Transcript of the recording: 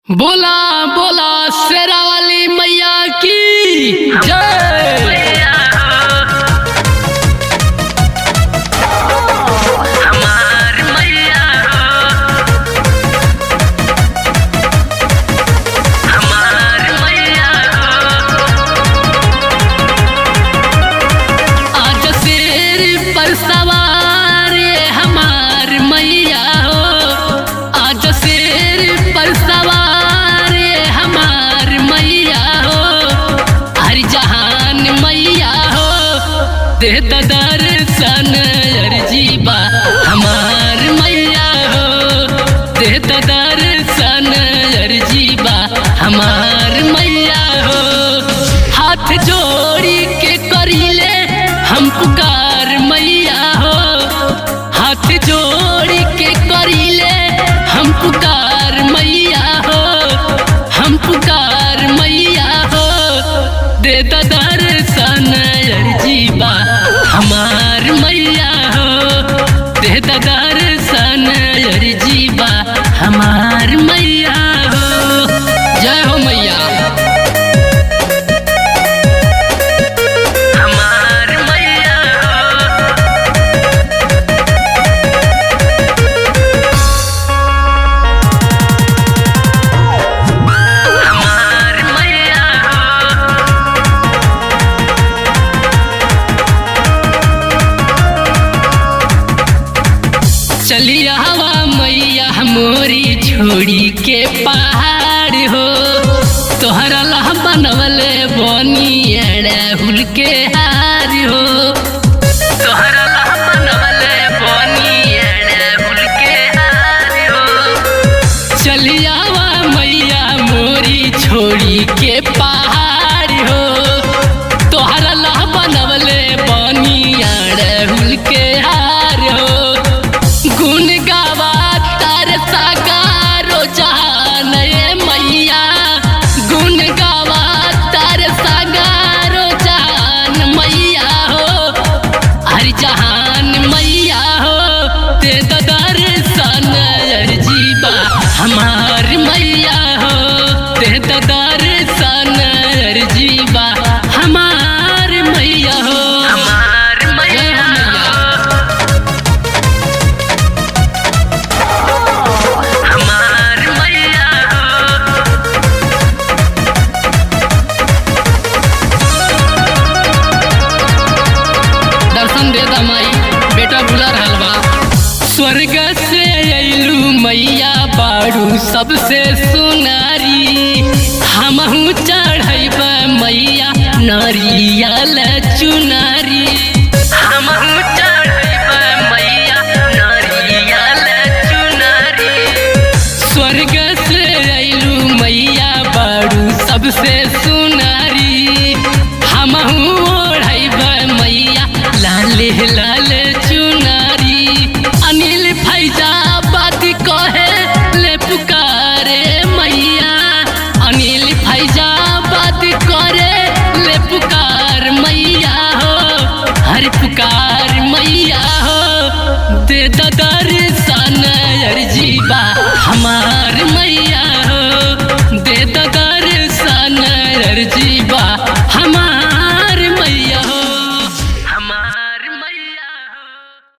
बोला बोला शेरा वाली मैया की जय। आज शेर पर सवार हमार मैया हो, आज शेर पर सवार हमार मैया हो, हर जहान मैया हो, दे दर्शन अर्जी बा हमार मैया हो, दे दर्शन अर्जी बा हमार मैया हो। हाथ जोड़ी के करीले हम पुकार मैया हो, हाथ जोड़ी के करीले हम पुकार मैया हो, हम पुकार मैया हो, दे दर्शन अर्जी बा हमार मैया हो, दे दर्शन अर्जी बा हमार मैया हो। जय हो मैया। चलिया हवा मैया मोरी छोड़ी के पहाड़ हो, तोहरा लह बनवले बनी अड़हुल के हार हो, तोहरा लह बनवले बनी अड़हुल के हार हो। चलिया हवा मैया मोरी छोड़ी के पहाड़ हो, तोहरा लह बनवले बनी अड़हुल के हार हो। गुण गावा तार सागारो जहान मैया, गुण गावा तार सागारो जहान मैया हो, हर जहान मैया हो, दे दर्शन अर्जी बा हमार मैया हो, दे दर्शन अर्जी बा हमार मैया हो, हमार मैया हो। दर्शन दे दा माई, बेटा बुला रहल बा। स्वर्ग से अइलू मैया बाड़ू सबसे सुनारी, हमहू चढ़ब मैया नरियल चुनारी, हमहू चढ़ब मैया नरियल चुनारी। स्वर्ग से अइलू मैया बाड़ू सबसे सुनारी, हमहू ओढ़ब मैया लाले लाल चुनारी। अनिल फैजाबाद कहे ले पुकारे मैया, अनिल फैजाबाद करे ले पुकार मैया हो, हर पुकार मैया हो, दे दर्शन अर्जी बा हमार